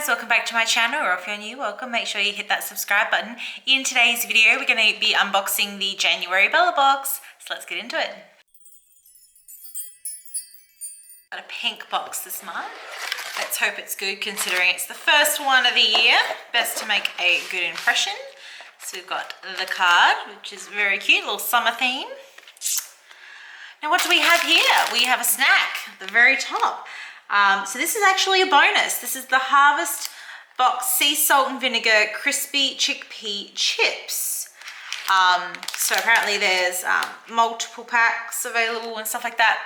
guys, welcome back to my channel, or if you're new, welcome. Make sure you hit that subscribe button. In today's video, we're going to be unboxing the January Bellabox, so let's get into it. Got a pink box this month. Let's hope it's good considering it's the first one of the year. Best to make a good impression. So we've got the card, which is very cute, little summer theme. Now what do we have here? We have a snack at the very top. So this is actually a bonus. This is the Harvest Box Sea Salt and Vinegar Crispy Chickpea Chips. So apparently there's multiple packs available and stuff like that.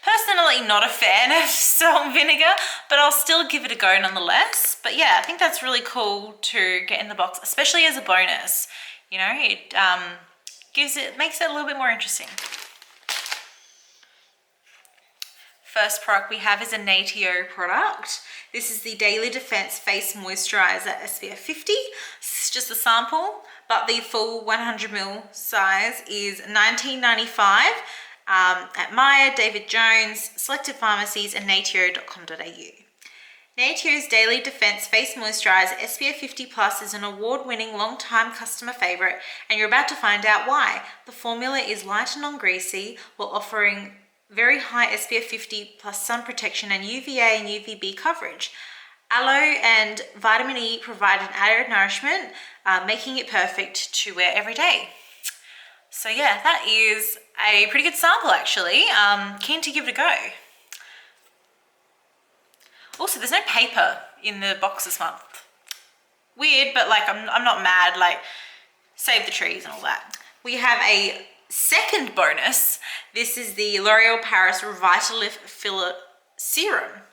Personally not a fan of salt and vinegar, but I'll still give it a go nonetheless. But yeah, I think that's really cool to get in the box, especially as a bonus. You know, it makes it a little bit more interesting. First product we have is a Natio product. This is the Daily Defense Face Moisturizer SPF 50. This is just a sample, but the full 100ml size is $19.95 at Maya, David Jones, selected pharmacies, and natio.com.au. Natio's Daily Defense Face Moisturizer SPF 50 Plus is an award-winning long-time customer favorite, and you're about to find out why. The formula is light and non-greasy while offering very high SPF 50 plus sun protection and UVA and UVB coverage. Aloe and vitamin E provide an added nourishment, making it perfect to wear every day. So yeah, that is a pretty good sample actually. Keen to give it a go. Also, there's no paper in the box this month. Weird, but like I'm not mad, like save the trees and all that. We have a second bonus. This is the L'Oreal Paris Revitalift Filler Serum.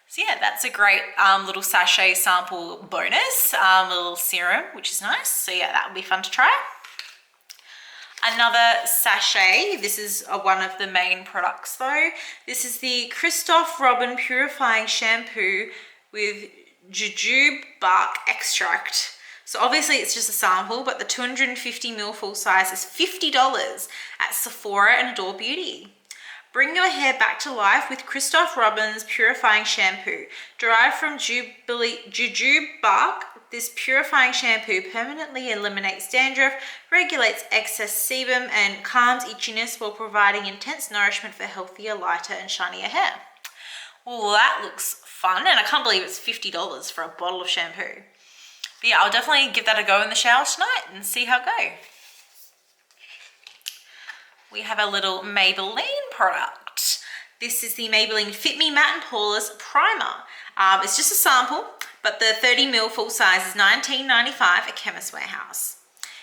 So yeah, that's a great little sachet sample bonus, little serum, which is nice. So yeah, that would be fun to try. Another sachet, this is one of the main products though. This is the Christophe Purifying Shampoo with Jujube bark extract. So obviously it's just a sample, but the 250ml full size is $50 at Sephora and Adore Beauty. Bring your hair back to life with Christophe Robin's Purifying Shampoo. Derived from Jujube bark, this purifying shampoo permanently eliminates dandruff, regulates excess sebum, and calms itchiness while providing intense nourishment for healthier, lighter, and shinier hair. Well, that looks fun, and I can't believe it's $50 for a bottle of shampoo. But yeah, I'll definitely give that a go in the shower tonight and see how it goes. We have a little Maybelline product. This is the Maybelline Fit Me Matte and Poreless Primer. It's just a sample, but the 30ml full size is $19.95 at Chemist Warehouse.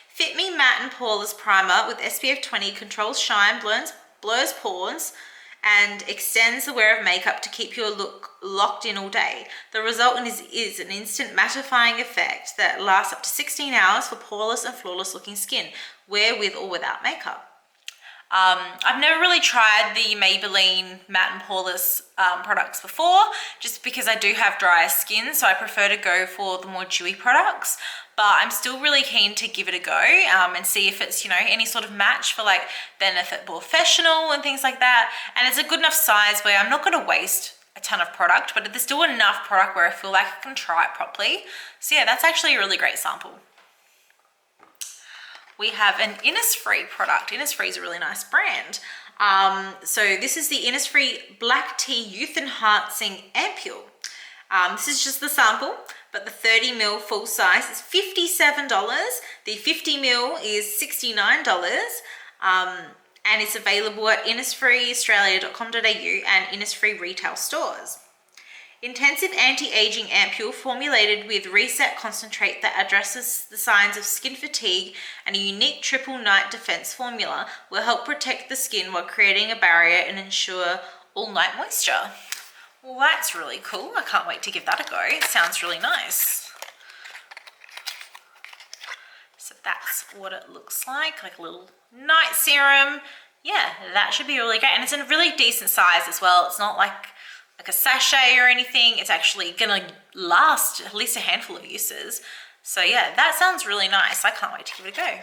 Fit Me Matte and Poreless Primer with SPF 20 controls shine, blurs pores, and extends the wear of makeup to keep your look locked in all day. The result is an instant mattifying effect that lasts up to 16 hours for poreless and flawless looking skin, wear with or without makeup. I've never really tried the Maybelline matte and poreless products before, just because I do have drier skin, so I prefer to go for the more dewy products. But I'm still really keen to give it a go and see if it's, you know, any sort of match for like Benefit Professional and things like that. And it's a good enough size where I'm not going to waste a ton of product, but there's still enough product where I feel like I can try it properly. So yeah, that's actually a really great sample. We have an Innisfree product. Innisfree is a really nice brand. So this is the Innisfree Black Tea Youth Enhancing Ampule. This is just the sample, but the 30ml full size is $57. The 50ml is $69. And it's available at innisfreeaustralia.com.au and Innisfree retail stores. Intensive anti-aging ampule formulated with reset concentrate that addresses the signs of skin fatigue, and a unique triple night defense formula will help protect the skin while creating a barrier and ensure all-night moisture. Well, that's really cool. I can't wait to give that a go. It sounds really nice. So that's what it looks like a little night serum. Yeah, that should be really great. And it's in a really decent size as well. It's not like a sachet or anything. It's actually gonna last at least a handful of uses. So yeah, that sounds really nice. I can't wait to give it a go.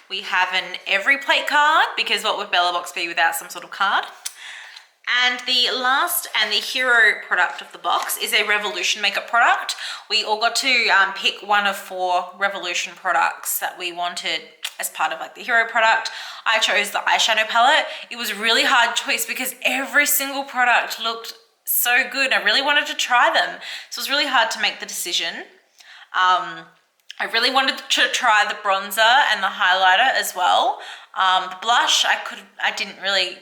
We have an every plate card, because what would Bellabox be without some sort of card? And the last and the hero product of the box is a Revolution makeup product. We all got to pick one of 4 Revolution products that we wanted as part of like the hero product. I chose the eyeshadow palette. It was a really hard choice because every single product looked so good. I really wanted to try them. So it was really hard to make the decision. I really wanted to try the bronzer and the highlighter as well. The blush, I didn't really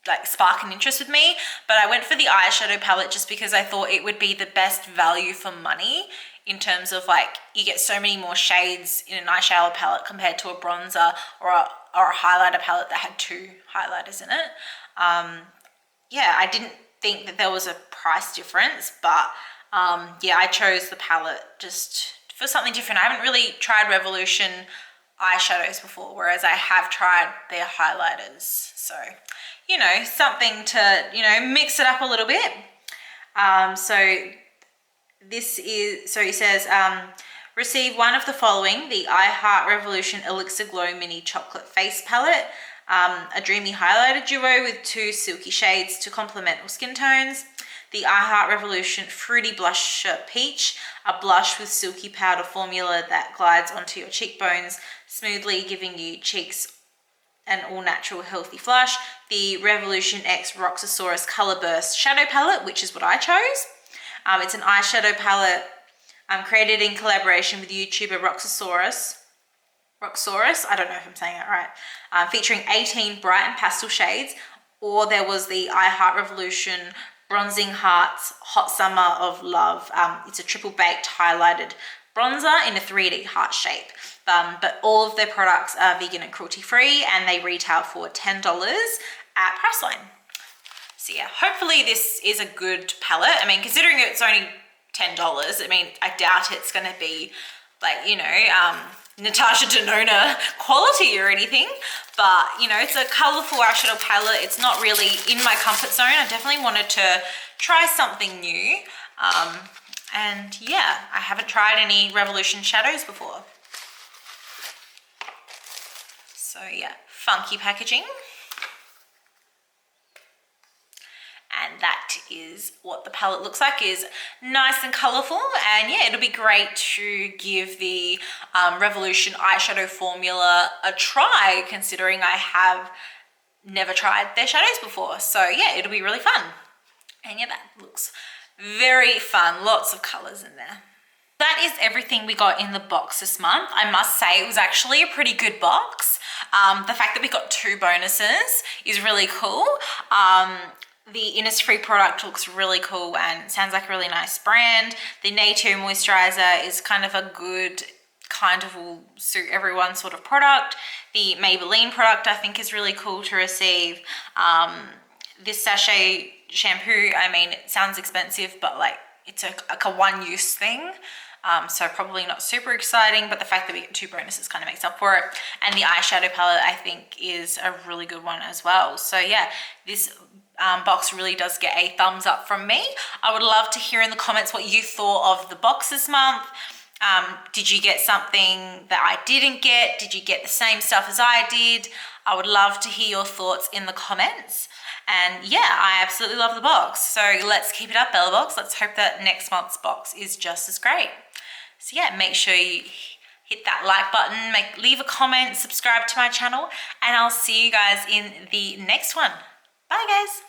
like spark an interest with me, but I went for the eyeshadow palette just because I thought it would be the best value for money in terms of like you get so many more shades in an eyeshadow palette compared to a bronzer or a highlighter palette that had 2 highlighters in it. Yeah, I didn't think that there was a price difference, but yeah, I chose the palette just for something different. I haven't really tried Revolution eyeshadows before, whereas I have tried their highlighters. So, you know, something to, you know, mix it up a little bit. So this is, so he says, receive one of the following: the I Heart Revolution Elixir Glow Mini Chocolate Face Palette, a dreamy highlighter duo with 2 silky shades to complement all skin tones, the I Heart Revolution Fruity Blusher Peach, a blush with silky powder formula that glides onto your cheekbones, smoothly giving you cheeks an all-natural healthy flush, the Revolution X Roxxsaurus Color Burst Shadow Palette, which is what I chose. It's an eyeshadow palette created in collaboration with YouTuber Roxxsaurus, I don't know if I'm saying that right, featuring 18 bright and pastel shades. Or there was the I Heart Revolution Bronzing Hearts Hot Summer of Love. It's a triple baked highlighted bronzer in a 3D heart shape. But all of their products are vegan and cruelty free, and they retail for $10 at Priceline. So yeah, hopefully this is a good palette. I mean, considering it's only $10, I mean, I doubt it's gonna be like, you know, Natasha Denona quality or anything, but you know, it's a colorful eyeshadow palette. It's not really in my comfort zone. I definitely wanted to try something new. And yeah, I haven't tried any Revolution shadows before. So yeah, funky packaging. And that is what the palette looks like. Is nice and colorful, and yeah, it'll be great to give the Revolution eyeshadow formula a try, considering I have never tried their shadows before. So yeah, it'll be really fun. And yeah, that looks very fun. Lots of colors in there. That is everything we got in the box this month. I must say it was actually a pretty good box. The fact that we got 2 bonuses is really cool. The Innisfree product looks really cool and sounds like a really nice brand. The Natio Moisturizer is kind of a good, kind of will suit everyone sort of product. The Maybelline product I think is really cool to receive. This sachet shampoo, I mean, it sounds expensive, but like it's like a one-use thing. So probably not super exciting, but the fact that we get 2 bonuses kind of makes up for it. And the eyeshadow palette I think is a really good one as well. So yeah, this box really does get a thumbs up from me. I would love to hear in the comments what you thought of the box this month. Did you get something that I didn't get? Did you get the same stuff as I did? I would love to hear your thoughts in the comments. And yeah, I absolutely love the box. So let's keep it up, BellaBox. Let's hope that next month's box is just as great. So yeah, make sure you hit that like button, leave a comment, subscribe to my channel, and I'll see you guys in the next one. Bye guys.